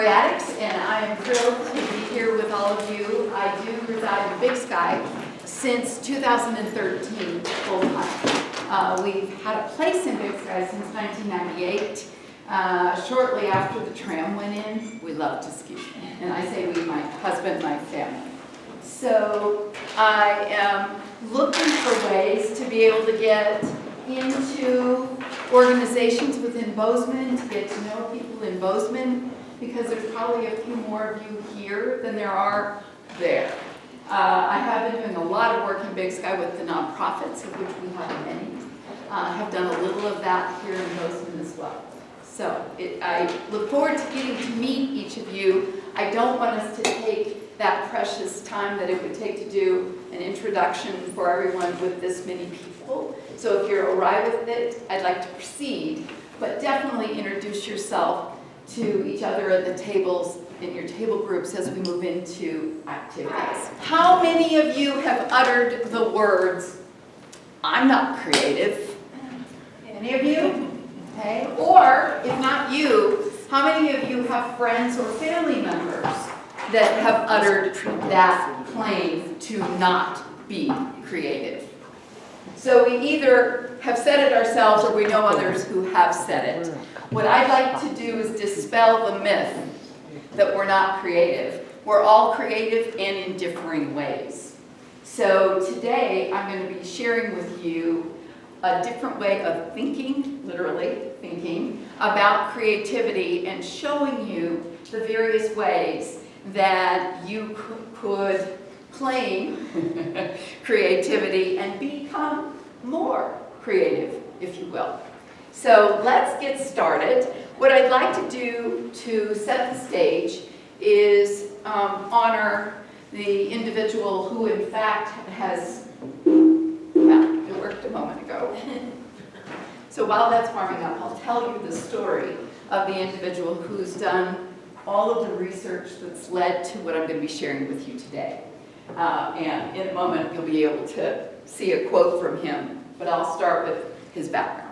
Addicks, and I am thrilled to be here with all of you. I do reside in Big Sky since 2013, full time. We've had a place in Big Sky since 1998. Shortly after the tram went in, we love to ski. And I say we, my husband, my family. So I am looking for ways to be able to get into organizations within Bozeman, to get to know people in Bozeman, because there's probably a few more of you here than there are there. I have been doing a lot of work in Big Sky with the nonprofits, of which we have many. I have done a little of that here in Bozeman as well. So I look forward to getting to meet each of you. I don't want us to take that precious time that it would take to do an introduction for everyone with this many people. So if you're all right with it, I'd like to proceed, but definitely introduce yourself to each other at the tables in your table groups as we move into activities. How many of you have uttered the words, "I'm not creative"? Any of you? Okay. Or, if not you, how many of you have friends or family members that have uttered that claim to not be creative? So we either have said it ourselves or we know others who have said it. What I'd like to do is dispel the myth that we're not creative. We're all creative and in differing ways. So today I'm going to be sharing with you a different way of thinking, literally thinking, about creativity and showing you the various ways that you could claim creativity and become more creative, if you will. So let's get started. What I'd like to do to set the stage is honor the individual who in fact has, well, it worked a moment ago. So while that's warming up, I'll tell you the story of the individual who's done all of the research that's led to what I'm going to be sharing with you today. And in a moment, you'll be able to see a quote from him, but I'll start with his background.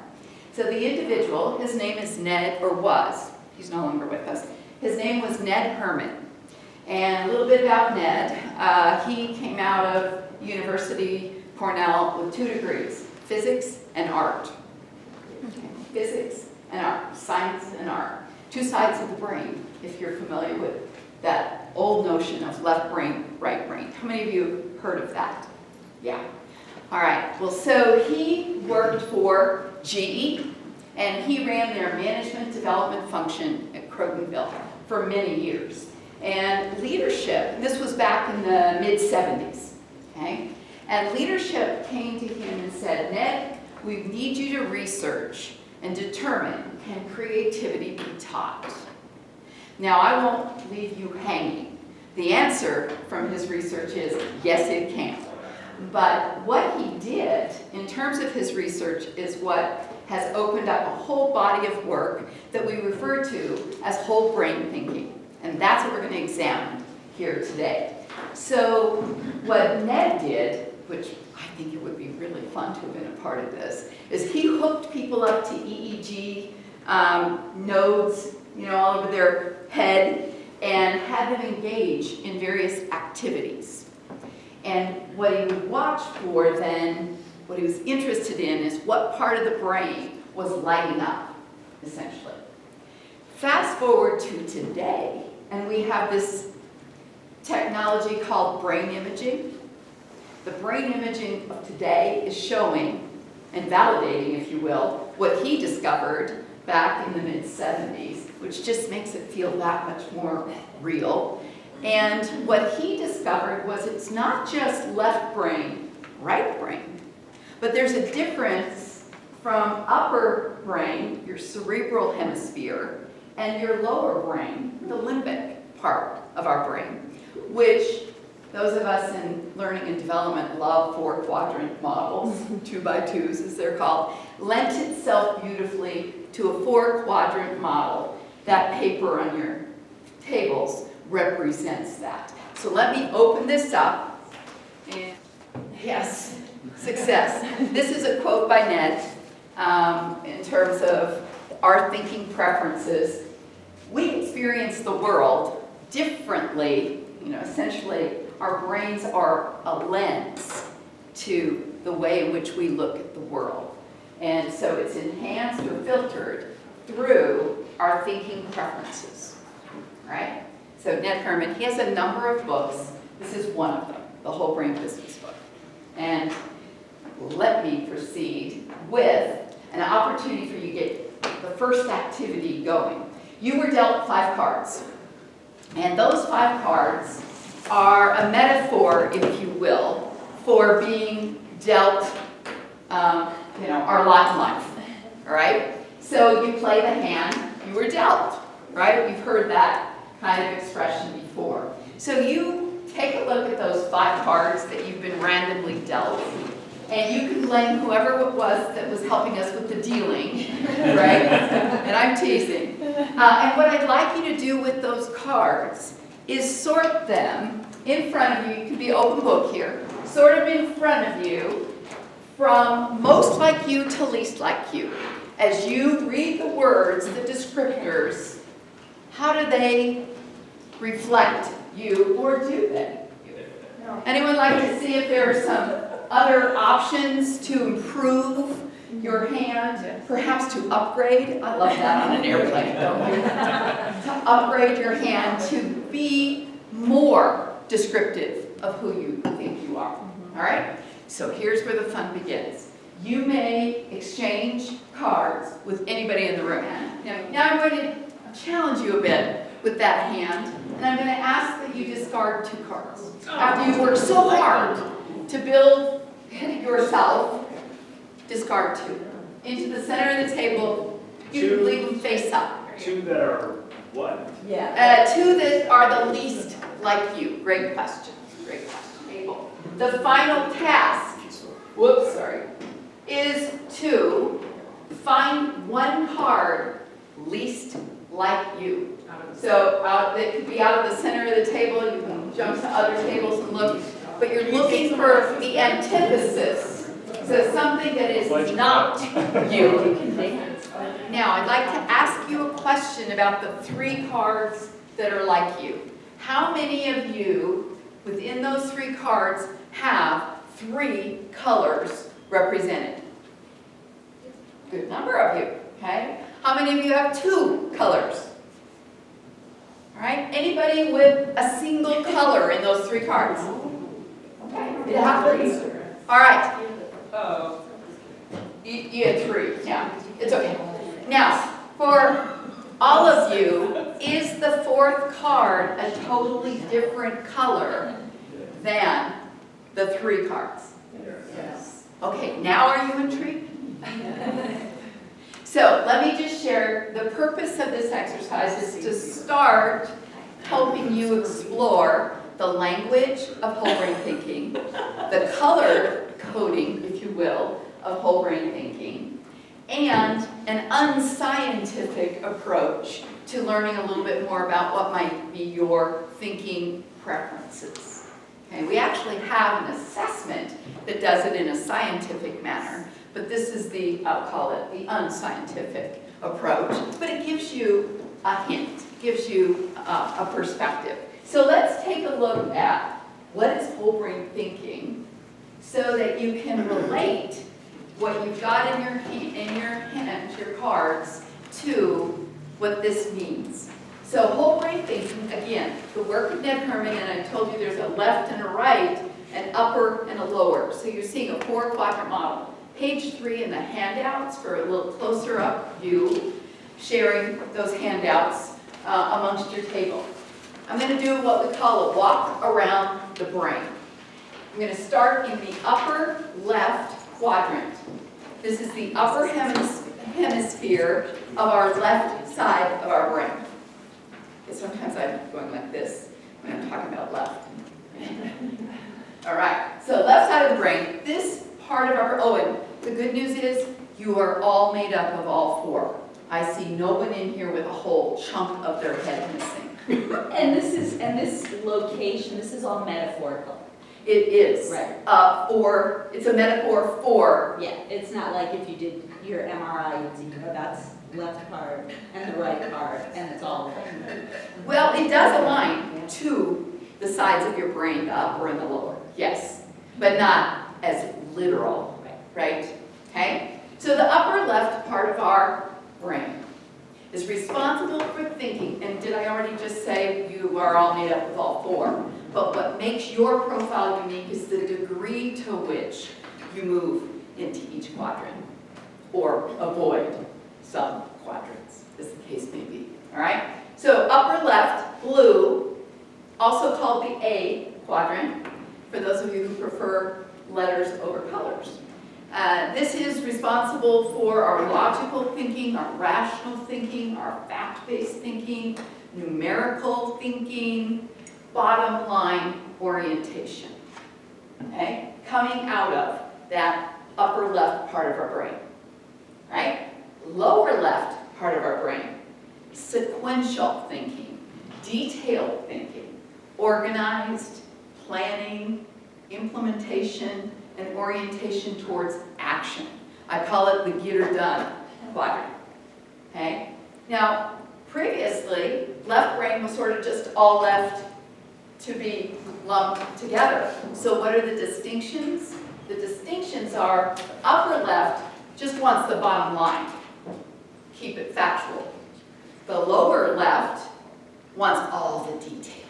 So the individual, his name is Ned, or was, he's no longer with us, his name was Ned Herman. And a little bit about Ned, he came out of University Cornell with 2 degrees, physics and art. Okay. Physics and art, science and art. 2 sides of the brain, if you're familiar with that old notion of left brain, right brain. How many of you have heard of that? Yeah. All right. Well, so he worked for GE, and he ran their management development function at Crotonville for many years. And leadership, this was back in the mid-70s, okay? And leadership came to him and said, "Ned, we need you to research and determine, can creativity be taught?" Now, I won't leave you hanging. The answer from his research is, yes, it can. But what he did, in terms of his research, is what has opened up a whole body of work that we refer to as whole brain thinking. And that's what we're going to examine here today. So what Ned did, which I think it would be really fun to have been a part of this, is he hooked people up to EEG nodes, all over their head, and had them engage in various activities. And what he would watch for then, what he was interested in, is what part of the brain was lighting up, essentially. Fast forward to today, and we have this technology called brain imaging. The brain imaging of today is showing and validating, if you will, what he discovered back in the mid-70s, which just makes it feel that much more real. And what he discovered was it's not just left brain, right brain, but there's a difference from upper brain, your cerebral hemisphere, and your lower brain, the limbic part of our brain, which those of us in learning and development love Four Quadrant models, 2x2s as they're called, lent itself beautifully to a 4 quadrant model. That paper on your tables represents that. So let me open this up. And yes, success. This is a quote by Ned in terms of our thinking preferences. We experience experience the world differently. Essentially, our brains are a lens to the way in which we look at the world. And so it's enhanced or filtered through our thinking preferences, right? So Ned Herman, he has a number of books. This is one of them, the Whole Brain Business book. And let me proceed with an opportunity for you to get the first activity going. You were dealt 5 cards. And those 5 cards are a metaphor, if you will, for being dealt, our lot in life, all right? So you play the hand you were dealt, right? We've heard that kind of expression before. So you take a look at those 5 cards that you've been randomly dealt, and you can blame whoever it was that was helping us with the dealing, right? And I'm teasing. And what I'd like you to do with those cards is sort them in front of you. You can be open book here. Sort them in front of you from most like you to least like you. As you read the words, the descriptors, how do they reflect you, or do they? Anyone like to see if there are some other options to improve your hand, perhaps to upgrade? I love that on an airplane, don't you? To upgrade your hand to be more descriptive of who you think you are. All right? So here's where the fun begins. You may exchange cards with anybody in the room. Now I'm going to challenge you a bit with that hand, and I'm going to ask that you discard 2 cards. After you work so hard to build yourself, discard 2. Into the center of the table, you can leave them face up. 2 that are what? Yeah. 2 that are the least like you. Great question. Great question. The final task, is to find 1 card least like you. So it could be out of the center of the table. You can jump to other tables and look, but you're looking for the antithesis. So something that is not you. Now, I'd like to ask you a question about the 3 cards that are like you. How many of you, within those 3 cards, have 3 colors represented? Good number of you, okay? How many of you have 2 colors? All right, anybody with a single color in those 3 cards? Okay, it happens. All right. You had 3, yeah, it's okay. Now, for all of you, is the 4th card a totally different color than the 3 cards? Yes. Okay, now are you intrigued? So let me just share, the purpose of this exercise is to start helping you explore the language of whole brain thinking, the color coding, if you will, of whole brain thinking, and an unscientific approach to learning a little bit more about what might be your thinking preferences. Okay, we actually have an assessment that does it in a scientific manner, but this is the, I'll call it the unscientific approach, but it gives you a hint, gives you a perspective. So let's take a look at what is whole brain thinking so that you can relate what you've got in your hand, your cards, to what this means. So whole brain thinking, again, the work of Ned Herman, and I told you there's a left and a right, an upper and a lower. So you're seeing a 4 quadrant model. Page 3 in the handouts for a little closer up view, sharing those handouts amongst your table. I'm going to do what we call a walk around the brain. I'm going to start in the upper left quadrant. This is the upper hemisphere of our left side of our brain. Sometimes I'm going like this when I'm talking about left. All right, so left side of the brain, this part of our, and the good news is you are all made up of all 4. I see no one in here with a whole chunk of their head missing. And this location, this is all metaphorical. It is. Right. It's a metaphor for. Yeah, it's not like if you did your MRI, you'd see, that's left card and the right card, and it's all it does align to the sides of your brain, the upper and the lower, yes, but not as literal, right? Okay? So the upper left part of our brain is responsible for thinking, and did I already just say you are all made up of all four? But what makes your profile unique is the degree to which you move into each quadrant, or avoid some quadrants, as the case may be, all right? So upper left, blue, also called the A quadrant, for those of you who prefer letters over colors. This is responsible for our logical thinking, our rational thinking, our fact-based thinking, numerical thinking, bottom line orientation, okay? Coming out of that upper left part of our brain, right? Lower left part of our brain, sequential thinking, detailed thinking, organized, planning, implementation, and orientation towards action. I call it the get her done quadrant, okay? Now, previously, left brain was sort of just all left to be lumped together. So what are the distinctions? The distinctions are upper left just wants the bottom line. Keep it factual. The lower left wants all the detail.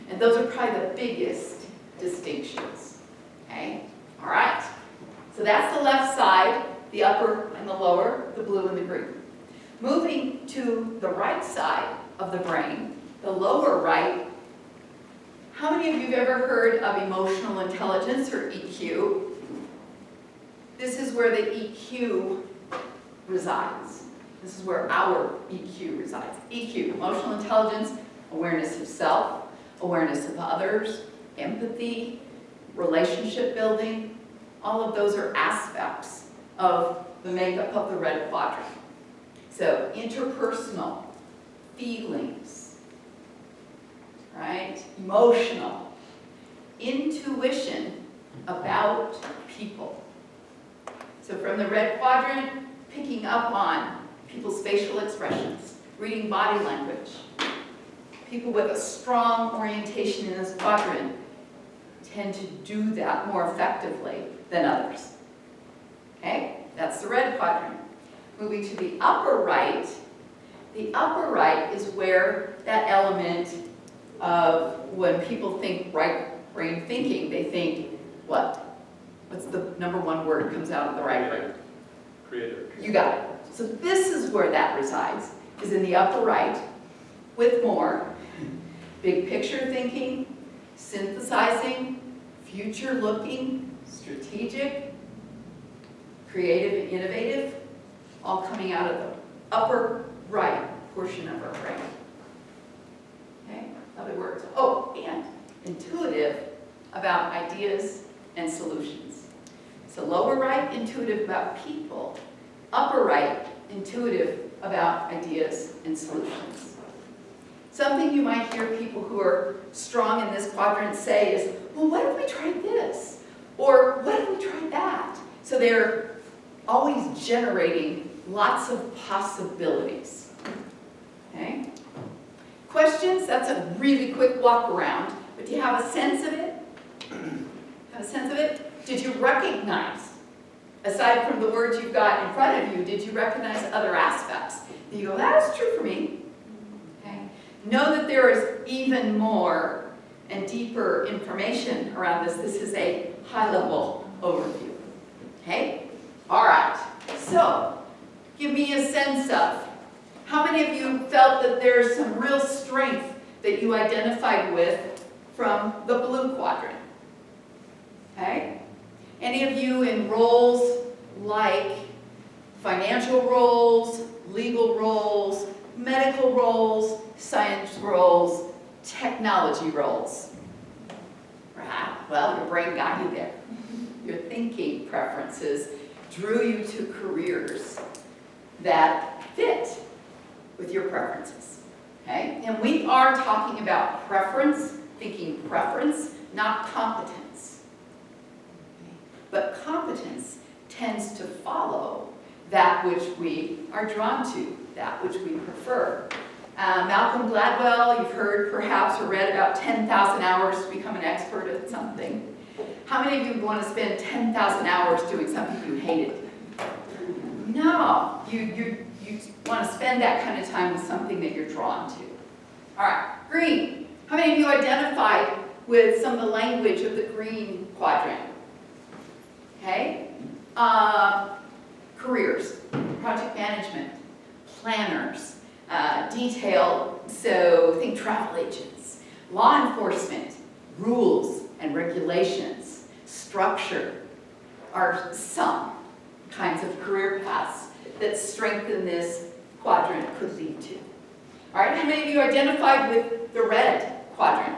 And those are probably the biggest distinctions. Okay? All right. So that's the left side, the upper and the lower, the blue and the green. Moving to the right side of the brain, the lower right. How many of you have ever heard of emotional intelligence, or EQ? This is where the EQ resides. This is where our EQ resides. EQ, emotional intelligence, awareness of self, awareness of others, empathy, relationship building. All of those are aspects of the makeup of the red quadrant. So interpersonal, feelings, right? Emotional, intuition about people. So from the red quadrant, picking up on people's facial expressions, reading body language. People with a strong orientation in this quadrant tend to do that more effectively than others. Okay, that's the red quadrant. Moving to the upper right is where that element of when people think right brain thinking, they think what? What's the number one word that comes out of the right brain? Creator. You got it. So this is where that resides, is in the upper right, with more big picture thinking, synthesizing, future looking, strategic, creative and innovative, all coming out of the upper right portion of our brain. Okay, other words. Oh, and intuitive about ideas and solutions. So lower right, intuitive about people. Upper right, intuitive about ideas and solutions. Something you might hear people who are strong in this quadrant say is, well, what if we tried this? Or what if we tried that? So they're always generating lots of possibilities. Okay? Questions? That's a really quick walk around, but do you have a sense of it? Have a sense of it? Did you recognize, aside from the words you've got in front of you, did you recognize other aspects? You go, that is true for me. Okay? Know that there is even more and deeper information around this. This is a high-level overview. Okay? All right. So, give me a sense of, how many of you felt that there's some real strength that you identified with from the blue quadrant? Okay? Any of you in roles like financial roles, legal roles, medical roles, science roles, technology roles? Right? Well, your brain got you there. Your thinking preferences drew you to careers that fit with your preferences. Okay? And we are talking about preference, thinking preference, not competence. But competence tends to follow that which we are drawn to, that which we prefer. Malcolm Gladwell, you've heard perhaps or read about 10,000 hours to become an expert at something. How many of you want to spend 10,000 hours doing something you hated? No, you want to spend that kind of time with something that you're drawn to. All right, green. How many of you identified with some of the language of the green quadrant? Okay. Careers, project management, planners, detail, so think travel agents, law enforcement, rules and regulations, structure are some kinds of career paths that strengthen this quadrant could lead to. All right, how many of you identified with the red quadrant?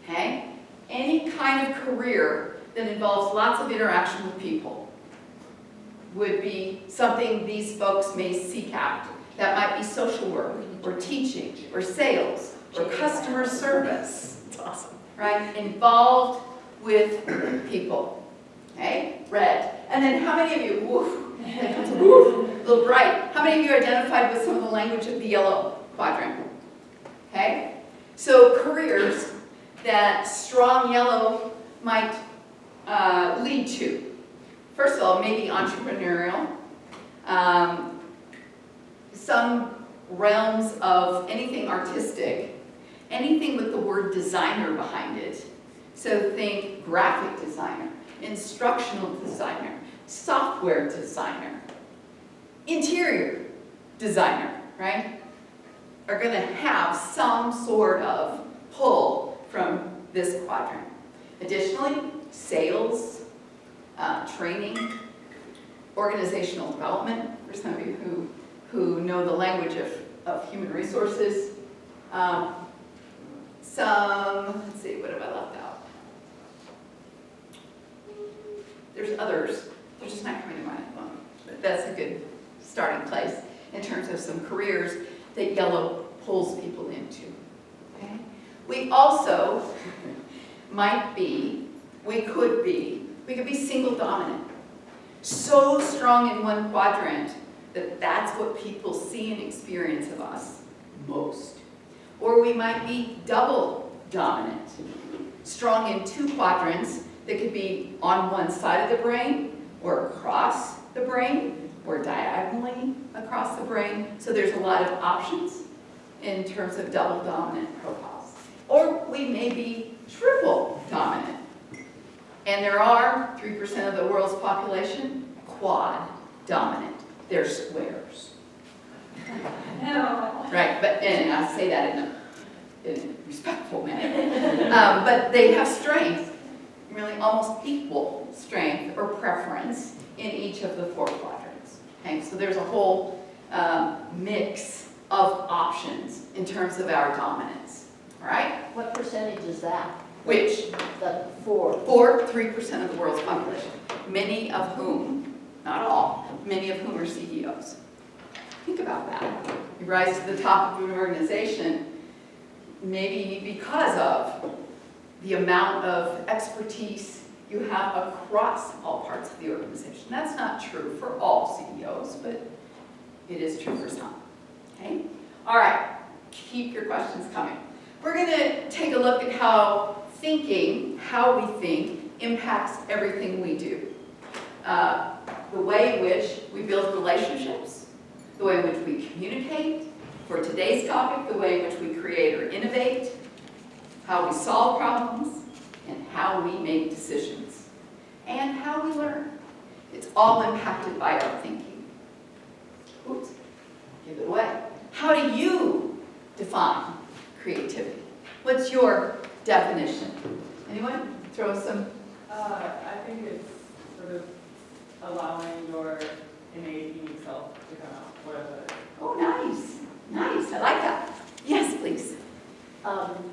Okay, any kind of career that involves lots of interaction with people would be something these folks may seek out. That might be social work, or teaching, or sales, or customer service. It's awesome, right? Involved with people. Okay, red. And then how many of you, woof, a little bright. How many of you identified with some of the language of the yellow quadrant? Okay, so careers that strong yellow might lead to. First of all, maybe entrepreneurial. Some realms of anything artistic, anything with the word designer behind it. So think graphic designer, instructional designer, software designer, interior designer, right? Are going to have some sort of pull from this quadrant. Additionally, sales, training, organizational development, for some of you who know the language of human resources. Let's see, what have I left out? There's others. They're just not coming to mind at the moment. But that's a good starting place in terms of some careers that yellow pulls people into. Okay? We also we could be single dominant. So strong in one quadrant that that's what people see and experience of us most. Or we might be double dominant. Strong in two quadrants that could be on one side of the brain, or across the brain, or diagonally across the brain. So there's a lot of options in terms of double dominant profiles. Or we may be triple dominant. And there are 3% of the world's population quad dominant. They're squares. No. Right, and I say that in a respectful manner. But they have strength, really almost equal strength or preference in each of the four quadrants. Okay, so there's a whole mix of options in terms of our dominance. All right? What percentage is that? Which? The 4. 3% of the world's population. Many of whom, not all, many of whom are CEOs. Think about that. You rise to the top of an organization maybe because of the amount of expertise you have across all parts of the organization. That's not true for all CEOs, but it is true for some. Okay? All right, keep your questions coming. We're going to take a look at how we think, impacts everything we do. The way in which we build relationships, the way in which we communicate, for today's topic, the way in which we create or innovate, how we solve problems, and how we make decisions, and how we learn. It's all impacted by our thinking. Oops, give it away. How do you define creativity? What's your definition? Anyone? Throw some. I think it's sort of allowing your innate unique self to come out, whatever. Oh, nice. Nice. I like that. Yes, please.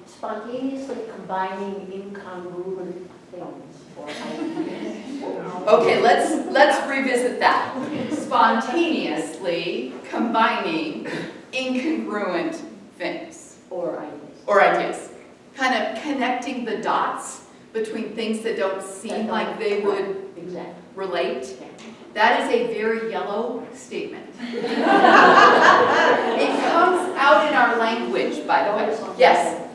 Spontaneously combining incongruent things or ideas. Okay, let's revisit that. Spontaneously combining incongruent things Or ideas. or ideas. Kind of connecting the dots between things that don't seem like they would Exactly. relate. That is a very yellow statement. It comes out in our language, by the way. Yes.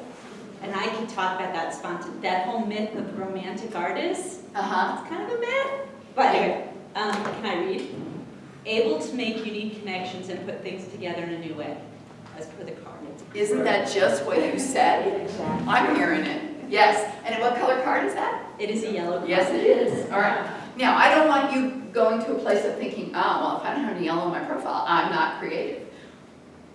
And I can talk about that whole myth of romantic artists. Uh-huh. It's kind of a myth. But anyway, can I read? Able to make unique connections and put things together in a new way, as per the card. Isn't that just what you said? Exactly. I'm hearing it. Yes. And what color card is that? It is a yellow card. Yes, it is. All right. Now, I don't want you going to a place of thinking, oh, well, if I don't have any yellow in my profile, I'm not creative.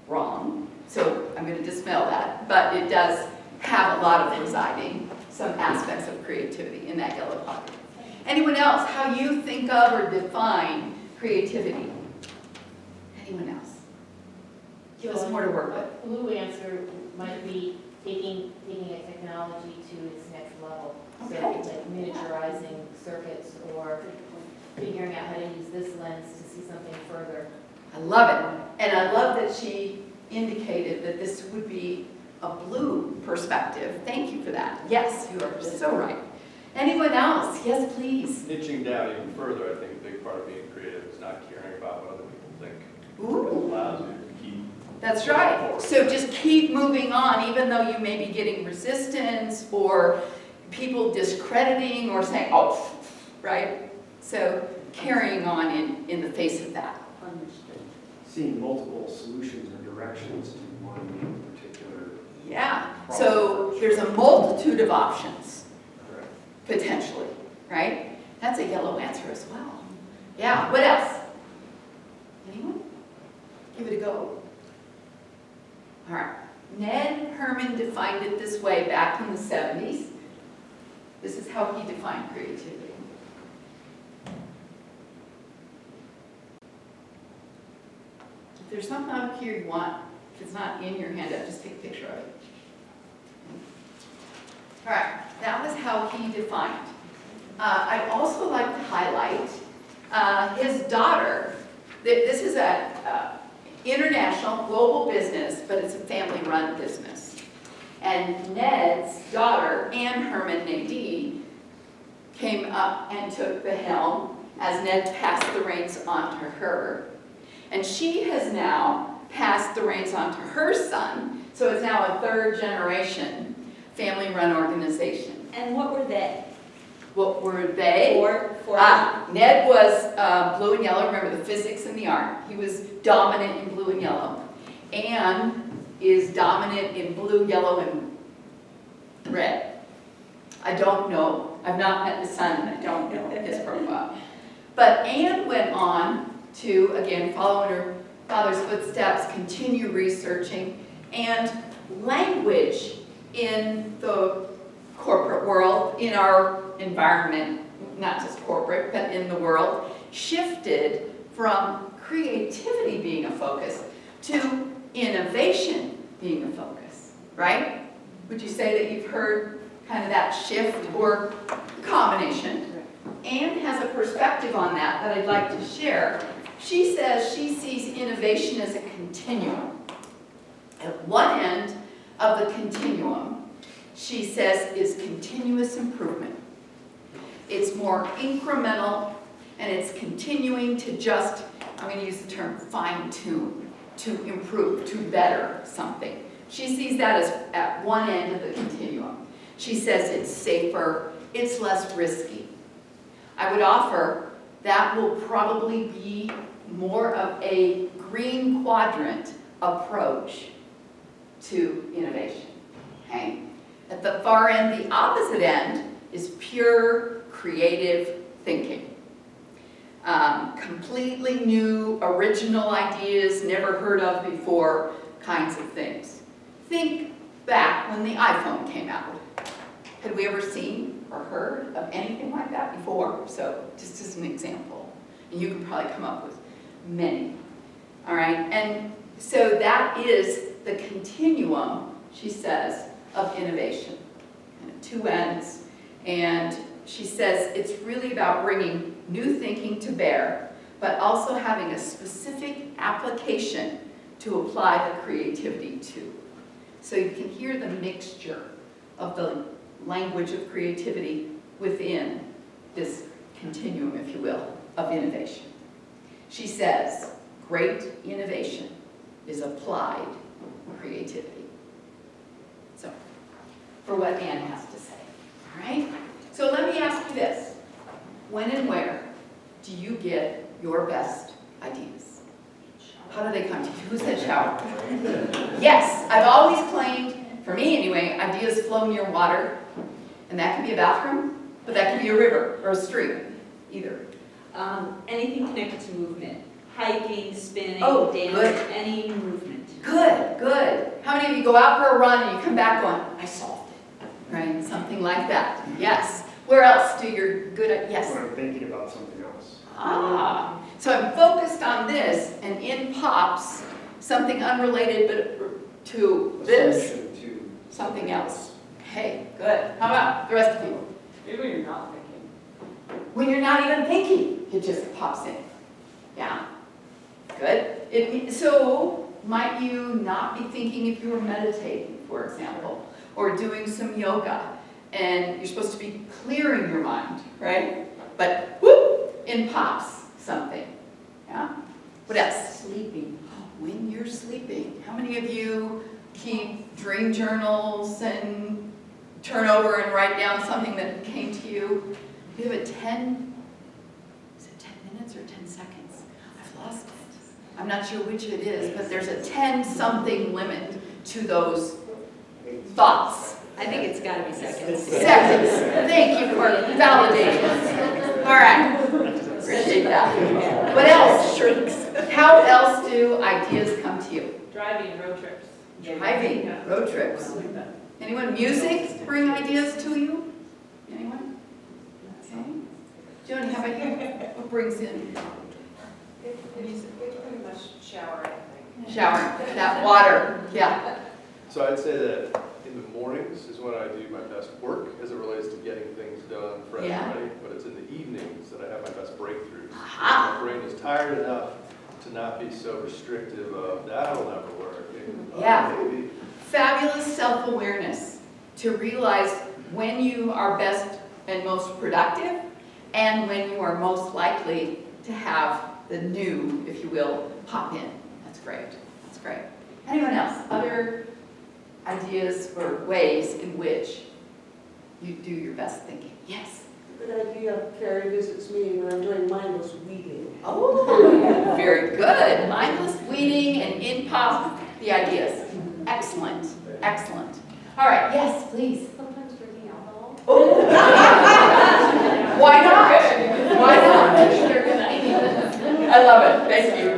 Wrong. So I'm going to dispel that. But it does have a lot of residing, some aspects of creativity in that yellow pocket. Anyone else, how you think of or define creativity? Anyone else? Give us more to work with. Blue answer might be taking a technology to its next level. So Okay. like miniaturizing circuits or figuring out how to use this lens to see something further. I love it. And I love that she indicated that this would be a blue perspective. Thank you for that. Yes, you are so right. Anyone else? Yes, please. Niching down even further, I think a big part of being creative is not caring about what other people think. It Ooh, allows you to keep. that's right. So just keep moving on, even though you may be getting resistance or people discrediting or saying, oh, right? So carrying on in the face of that. Understood. Seeing multiple solutions or directions to one particular. Yeah. So there's a multitude of options, Correct. potentially, right? That's a yellow answer as well. Yeah, what else? Anyone? Give it a go. All right. Ned Herman defined it this way back in the 70s. This is how he defined creativity. If there's something up here you want, if it's not in your handout, just take a picture of it. All right, that was how he defined. I'd also like to highlight his daughter. This is an international, global business, but it's a family-run business. And Ned's daughter, Ann Herman Nadine, came up and took the helm as Ned passed the reins on to her. And she has now passed the reins on to her son, so it's now a third generation family-run organization. And what were they? What were they? Four. Ned was blue and yellow. Remember the physics and the art. He was dominant in blue and yellow. Anne is dominant in blue, yellow, and red. I don't know. I've not met the son, and I don't know his profile. But Anne went on to, again, follow in her father's footsteps, continue researching, and language in the corporate world, in our environment, not just corporate, but in the world, shifted from creativity being a focus to innovation being a focus, right? Would you say that you've heard kind of that shift or combination? Anne has a perspective on that that I'd like to share. She says she sees innovation as a continuum. At one end of the continuum, she says, is continuous improvement. It's more incremental, and it's continuing to just, I'm going to use the term fine-tune, to improve, to better something. She sees that as at one end of the continuum. She says it's safer, it's less risky. I would offer that will probably be more of a green quadrant approach to innovation, okay? At the far end, the opposite end, is pure creative thinking. Completely new, original ideas, never heard of before kinds of things. Think back when the iPhone came out. Had we ever seen or heard of anything like that before? So just as an example. And you can probably come up with many. All right, and so that is the continuum, she says, of innovation. Kind of two ends. And she says it's really about bringing new thinking to bear, but also having a specific application to apply the creativity to. So you can hear the mixture of the language of creativity within this continuum, if you will, of innovation. She says, great innovation is applied creativity. So, for what Anne has to say, all right? So let me ask you this. When and where do you get your best ideas? How do they come to you? Who said shower? Yes, I've always claimed, for me anyway, ideas flow near water, and that can be a bathroom, but that can be a river or a stream, either. Anything connected to movement, hiking, spinning, Oh, dance, good. any movement. Good, good. How many of you go out for a run and you come back going, I solved it, right? Something like that, yes. Where else do your good, yes? When I'm thinking about something else. Ah, so I'm focused on this, and in pops something unrelated but to A this, solution to something else. Okay, good. How about the rest of you? Maybe when you're not thinking. When you're not even thinking, it just pops in. Yeah, good. So might you not be thinking if you were meditating, for example, or doing some yoga, and you're supposed to be clearing your mind, right? But whoop, in pops something. Yeah. What else? Sleeping. When you're sleeping. How many of you keep dream journals and turn over and write down something that came to you? You have a 10, is it 10 minutes or 10 seconds? I've lost it. I'm not sure which it is, but there's a 10-something limit to those thoughts. I think it's gotta be seconds. Seconds. Thank you for validating. All right. Appreciate that. What else? How else do ideas come to you? Driving, road trips. Driving, road trips. Anyone? Music bring ideas to you? Anyone? Okay. Joni, how about you? What brings in? It's pretty much shower, I think. Shower, that water, yeah. So I'd say that in the mornings is when I do my best work as it relates to getting things done fresh Yeah. and ready, but it's in the evenings that I have my best breakthroughs. Aha. My brain is tired enough to not be so restrictive of that'll never work. And, Yeah. maybe. Fabulous self-awareness to realize when you are best and most productive and when you are most likely to have the new, if you will, pop in. That's great. That's great. Anyone else? Other ideas or ways in which you do your best thinking? Yes. Good idea, Carrie visits me when I'm doing mindless weeding. Oh, very good. Mindless weeding and in pop the ideas. Excellent. Excellent. All right. Yes, please. Sometimes drinking alcohol. Oh. Why not? Why not? I love it. Thank you.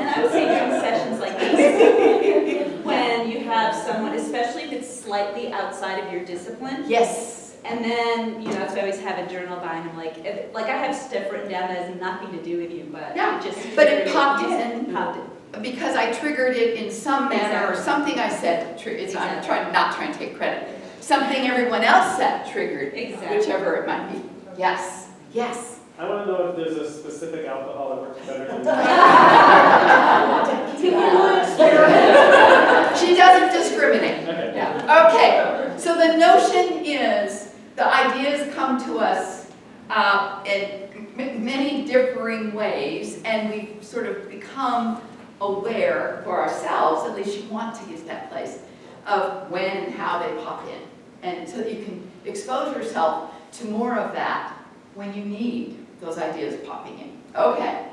And I would say during sessions like this, when you have someone, especially if it's slightly outside of your discipline, Yes. and then, you know, so I always have a journal by, and I'm like I have stuff written down that has nothing to do with you, but Yeah, it just but it popped in. Popped in. Because I triggered it in some manner or Exactly. something I said. I'm Exactly. not trying to take credit. Something everyone else said triggered, Exactly. whichever it might be. Yes. Yes. I want to know if there's a specific alcohol that works better than She doesn't discriminate. Okay. Yeah. Okay. So the notion is the ideas come to us in many differing ways, and we sort of become aware for ourselves, at least you want to get to that place, of when and how they pop in. And so that you can expose yourself to more of that when you need those ideas popping in. Okay.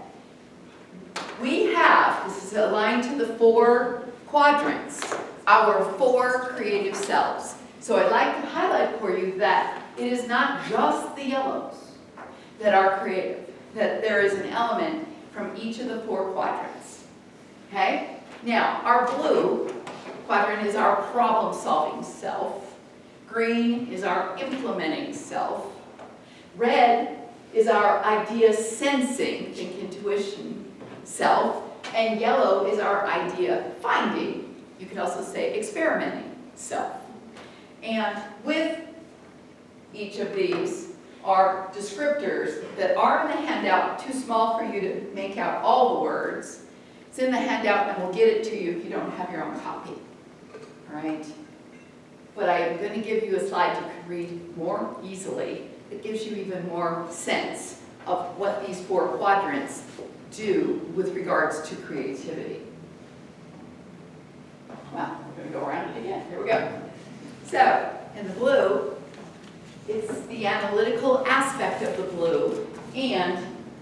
We have, this is aligned to the 4 quadrants, our 4 creative selves. So I'd like to highlight for you that it is not just the yellows that are creative, that there is an element from each of the 4 quadrants. Okay? Now, our blue quadrant is our problem-solving self. Green is our implementing self. Red is our idea sensing, think intuition, self. And yellow is our idea finding, you could also say experimenting self. And with each of these are descriptors that are in the handout, too small for you to make out all the words. It's in the handout and we'll get it to you if you don't have your own copy. All right? But I am going to give you a slide you can read more easily. It gives you even more sense of what these 4 quadrants do with regards to creativity. go around it again. Here we go. So, in the blue, it's the analytical aspect of the blue, and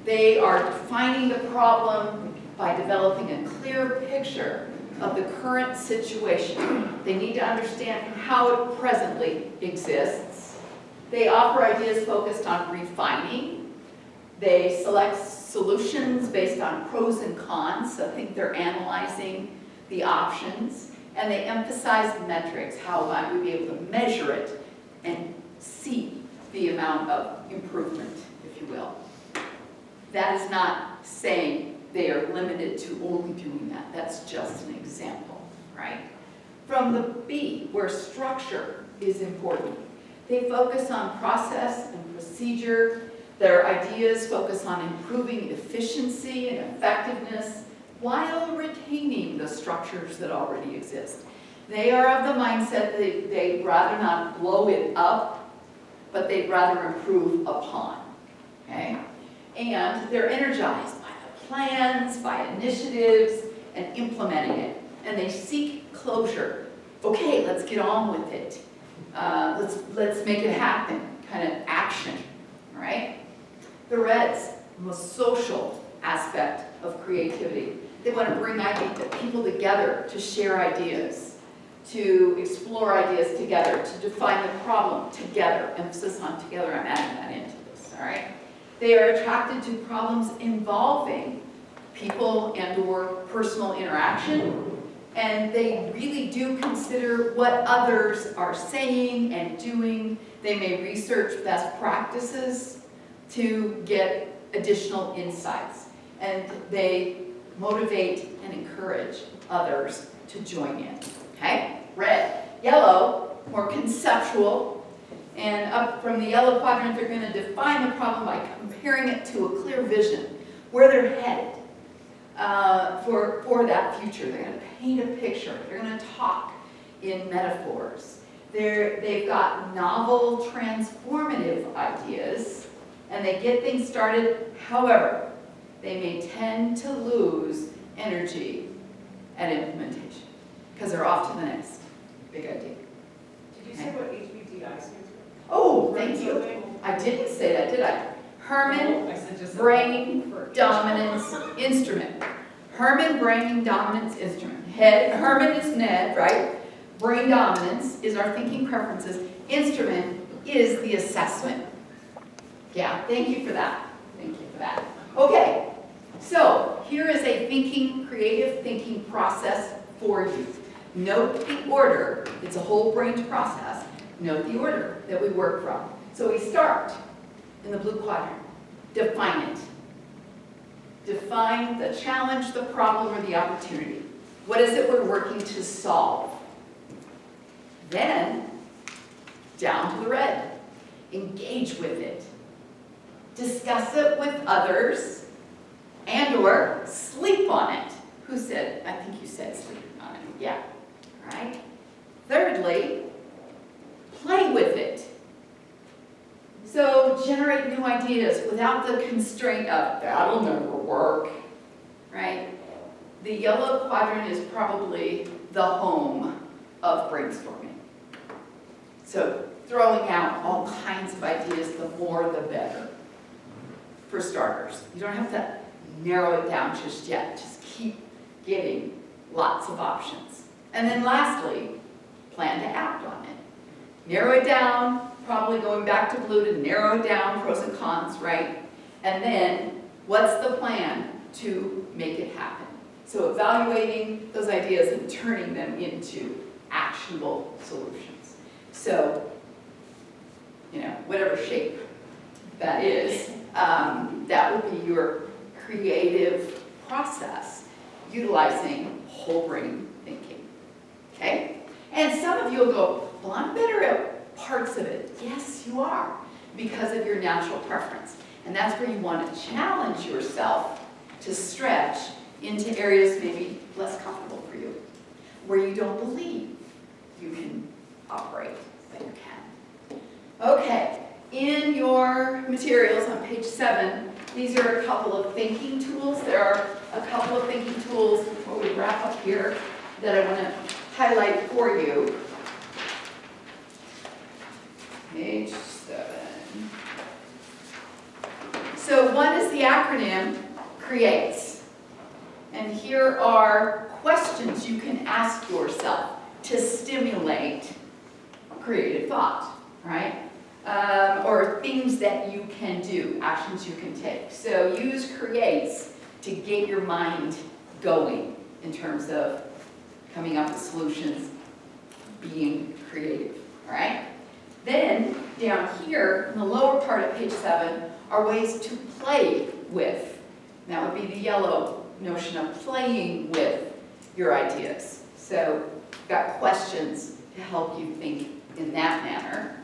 they are defining the problem by developing a clear picture of the current situation. They need to understand how it presently exists. They offer ideas focused on refining. They select solutions based on pros and cons, so I think they're analyzing the options. And they emphasize metrics, how might we be able to measure it and see the amount of improvement, if you will. That is not saying they are limited to only doing that. That's just an example, right? From the B, where structure is important, they focus on process and procedure. Their ideas focus on improving efficiency and effectiveness while retaining the structures that already exist. They are of the mindset that they'd rather not blow it up, but they'd rather improve upon, okay? And they're energized by the plans, by initiatives, and implementing it. And they seek closure. Okay, let's get on with it. Let's make it happen, kind of action, right? The reds, the most social aspect of creativity. They want to bring people together to share ideas, to explore ideas together, to define the problem together. Emphasis on together, I'm adding that into this, all right? They are attracted to problems involving people and or personal interaction, and they really do consider what others are saying and doing. They may research best practices to get additional insights, and they motivate and encourage others to join in, okay? Red. Yellow, more conceptual, and up from the yellow quadrant, they're going to define the problem by comparing it to a clear vision, where they're headed for that future. They're going to paint a picture. They're going to talk in metaphors. They've got novel, transformative ideas, and they get things started. However, they may tend to lose energy at implementation because they're off to the next big idea. Did you say what HBDI stands for? Oh, thank you. I didn't say that, did I? Herman Brain Dominance Instrument. Herman Brain Dominance Instrument. Herman is Ned, right? Brain dominance is our thinking preferences. Instrument is the assessment. Yeah, thank you for that. Thank you for that. Okay, so here is a creative thinking process for you. Note the order. It's a whole brain process. Note the order that we work from. So we start in the blue quadrant. Define it. Define the challenge, the problem, or the opportunity. What is it we're working to solve? Then, down to the red. Engage with it. Discuss it with others and or sleep on it. Who said? I think you said sleep on it. Yeah. All right. Thirdly, play with it. So generate new ideas without the constraint of, that'll never work, right? The yellow quadrant is probably the home of brainstorming. So throwing out all kinds of ideas, the more the better, for starters. You don't have to narrow it down just yet. Just keep getting lots of options. And then lastly, plan to act on it. Narrow it down, probably going back to blue to narrow it down, pros and cons, right? And then, what's the plan to make it happen? So evaluating those ideas and turning them into actionable solutions. So, whatever shape that is, that would be your creative process, utilizing whole brain thinking, okay? And some of you will go, well, I'm better at parts of it. Yes, you are, because of your natural preference. And that's where you want to challenge yourself to stretch into areas maybe less comfortable for you, where you don't believe you can operate, but you can. Okay, in your materials on page 7, these are a couple of thinking tools. There are a couple of thinking tools before we wrap up here that I want to highlight for you. Page 7. So one is the acronym CREATES. And here are questions you can ask yourself to stimulate creative thought, right? Or things that you can do, actions you can take. So use CREATES to get your mind going in terms of coming up with solutions, being creative, all right? Then, down here, in the lower part of page 7, are ways to play with. That would be the yellow notion of playing with your ideas. So, got questions to help you think in that manner.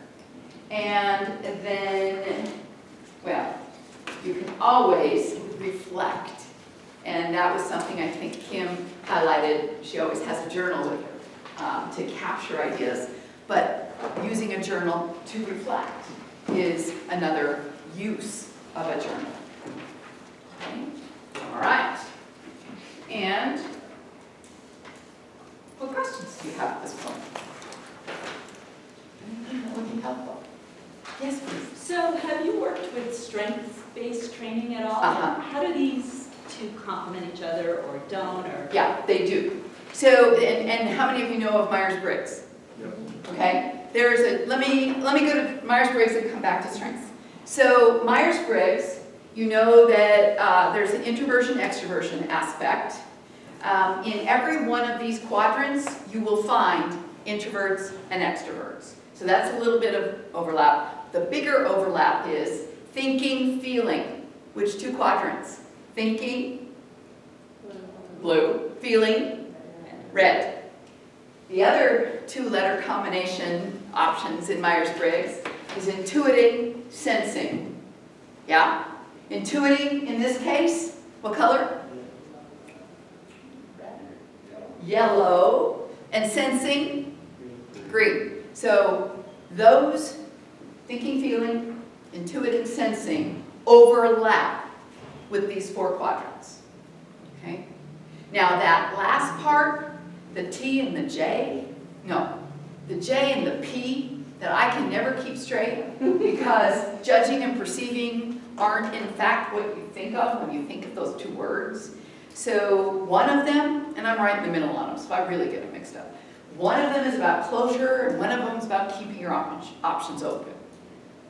And then, well, you can always reflect. And that was something I think Kim highlighted. She always has a journal with her to capture ideas. But using a journal to reflect is another use of a journal. Okay? All right. And what questions do you have at this point? Anything that would be helpful? Yes, please. So have you worked with strengths-based training at all? Uh-huh. How do these two complement each other or don't, or? Yeah, they do. So, and how many of you know of Myers-Briggs? Yep. Okay, there's a, let me go to Myers-Briggs and come back to strengths. So Myers-Briggs, you know that there's an introversion-extroversion aspect. In every one of these quadrants, you will find introverts and extroverts. So that's a little bit of overlap. The bigger overlap is thinking, feeling. Which two quadrants? Thinking, blue, feeling, red. The other two-letter combination options in Myers-Briggs is intuiting, sensing. Yeah? Intuiting, in this case, what color? Yellow. And sensing? Green. So those, thinking, feeling, intuiting, sensing, overlap with these four quadrants. Okay? Now that last part, the T and the J, no, the J and the P that I can never keep straight because judging and perceiving aren't in fact what you think of when you think of those two words. So one of them, and I'm right in the middle on them, so I really get them mixed up. One of them is about closure, and one of them is about keeping your options open.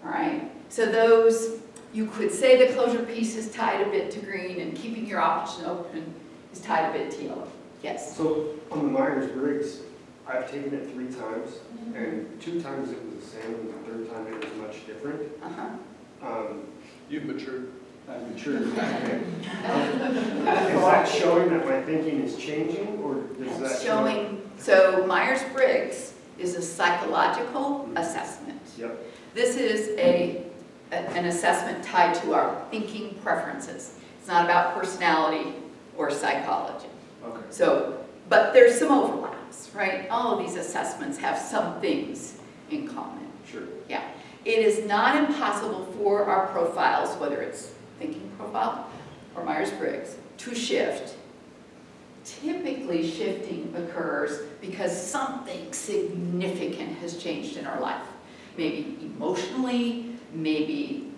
All right? So those, you could say the closure piece is tied a bit to green, and keeping your option open is tied a bit to yellow. Yes? So on the Myers-Briggs, I've taken it 3 times, and 2 times it was the same, and the 3rd time it was much different. Uh-huh. You've matured. I've matured. Is that showing that my thinking is changing, or is that Showing, so Myers-Briggs is a psychological assessment. Yep. This is an assessment tied to our thinking preferences. It's not about personality or psychology. Okay. So, but there's some overlaps, right? All of these assessments have some things in common. Sure. Yeah. It is not impossible for our profiles, whether it's thinking profile or Myers-Briggs, to shift. Typically, shifting occurs because something significant has changed in our life. Maybe emotionally, maybe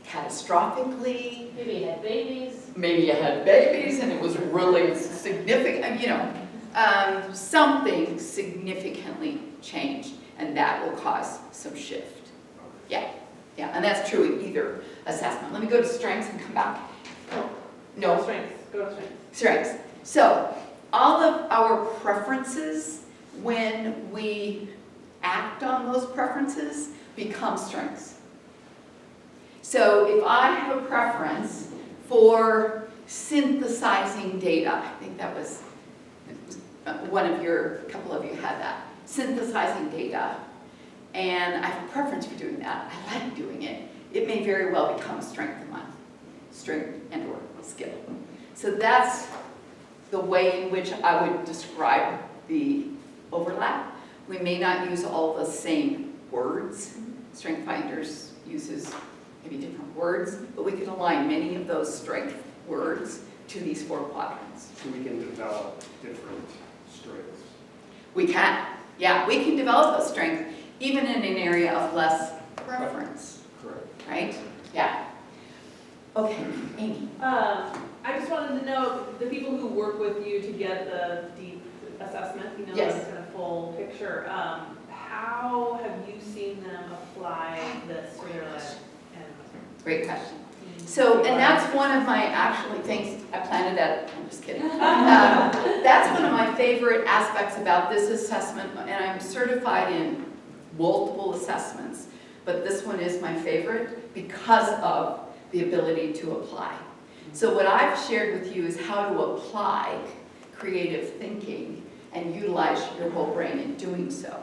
catastrophically. Maybe you had babies. Maybe you had babies and it was really significant, you know. Something significantly changed, and that will cause some shift. Yeah, and that's true in either assessment. Let me go to strengths and come back. No, Strengths, go to strengths. strengths. So, all of our preferences, when we act on those preferences, become strengths. So, if I have a preference for synthesizing data, I think that was a couple of you had that, synthesizing data, and I have a preference for doing that, I like doing it, it may very well become a strength of mine, strength and or skill. So that's the way in which I would describe the overlap. We may not use all the same words. Strength Finders uses maybe different words, but we can align many of those strength words to these 4 quadrants. So we can develop different strengths. We can, yeah, we can develop a strength even in an area of less preference, Correct. right? Yeah. Okay, Amy. I just wanted to know, the people who work with you to get the deep assessment, you know, Yes. the kind of full picture, how have you seen them apply this to their life? Great question. So, and that's one of my, actually, thanks, I planted that, I'm just kidding. That's one of my favorite aspects about this assessment, and I'm certified in multiple assessments, but this one is my favorite because of the ability to apply. So what I've shared with you is how to apply creative thinking and utilize your whole brain in doing so.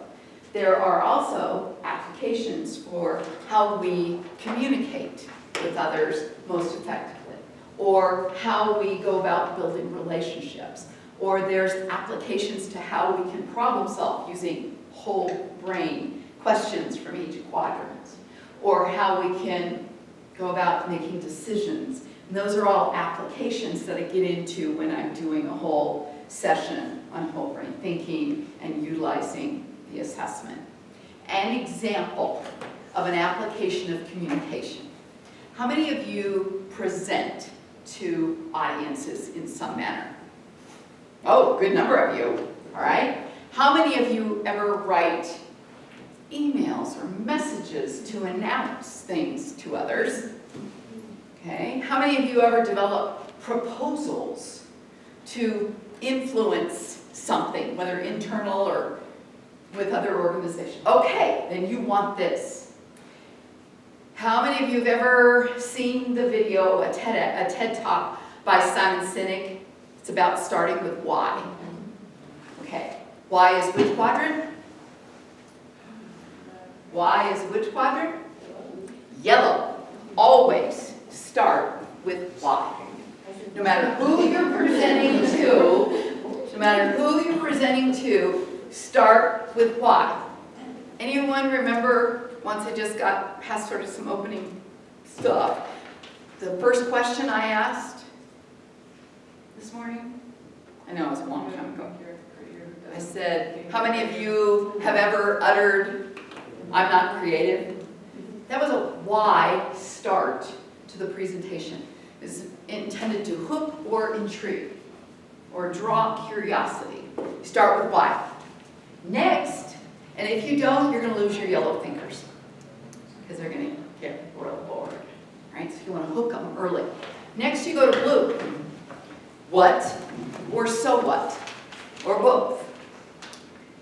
There are also applications for how we communicate with others most effectively, or how we go about building relationships, or there's applications to how we can problem solve using whole brain questions from each quadrant, or how we can go about making decisions. And those are all applications that I get into when I'm doing a whole session on whole brain thinking and utilizing the assessment. An example of an application of communication. How many of you present to audiences in some manner? Oh, good number of you, all right? How many of you ever write emails or messages to announce things to others? Okay, how many of you ever develop proposals to influence something, whether internal or with other organizations? Okay, then you want this. How many of you have ever seen the video, a TED Talk by Simon Sinek? It's about starting with why. Okay, why is which quadrant? Why is which quadrant? Yellow. Always start with why. No matter who you're presenting to, start with why. Anyone remember, once I just got past sort of some opening stuff, the first question I asked this morning? I know it was a long time ago. I said, how many of you have ever uttered, I'm not creative? That was a why start to the presentation. It's intended to hook or intrigue or draw curiosity. You start with why. Next, and if you don't, you're going to lose your yellow fingers because they're going to get real bored, right? So you want to hook them early. Next, you go to blue. What or so what, or both.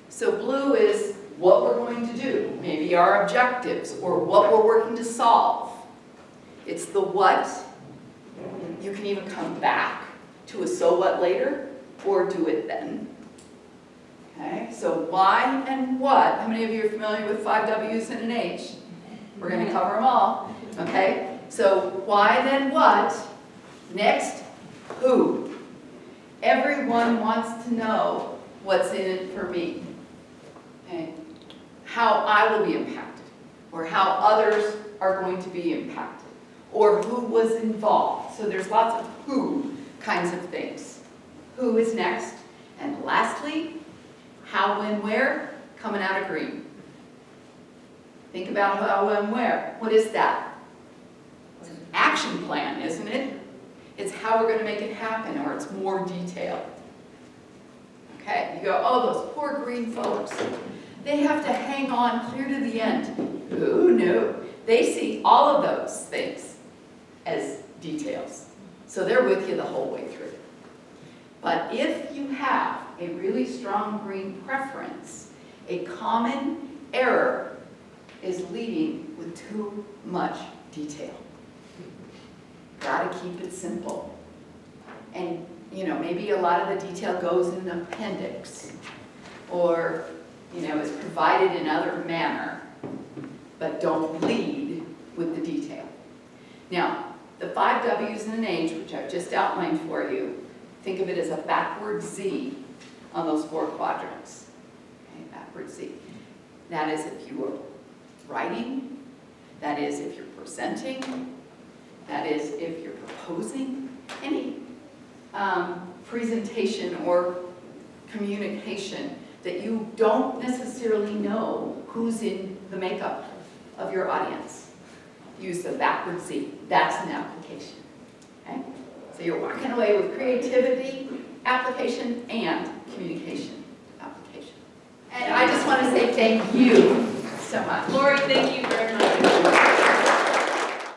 So blue is what we're going to do, maybe our objectives, or what we're working to solve. It's the what. You can even come back to a so what later, or do it then. Okay, so why and what. How many of you are familiar with 5 W's and an H? We're going to cover them all. Okay, so why then what. Next, who. Everyone wants to know what's in it for me. Okay, how I will be impacted, or how others are going to be impacted, or who was involved. So there's lots of who kinds of things. Who is next. And lastly, how, when, where, coming out of green. Think about how, when, where. What is that? It's an action plan, isn't it? It's how we're going to make it happen, or it's more detailed. Okay, you go, oh, those poor green folks. They have to hang on clear to the end. Who knew? They see all of those things as details. So they're with you the whole way through. But if you have a really strong green preference, a common error is leading with too much detail. Gotta keep it simple. And maybe a lot of the detail goes in an appendix, or is provided in other manner, but don't lead with the detail. Now, the 5 W's and an H, which I've just outlined for you, think of it as a backward Z on those 4 quadrants. Okay, backward Z. That is if you are writing, that is if you're presenting, that is if you're proposing any presentation or communication. that you don't necessarily know who's in the makeup of your audience. Use the backward Z. That's an application. Okay? So you're walking away with creativity, application, and communication application. And I just want to say thank you so much. Lori, thank you very much.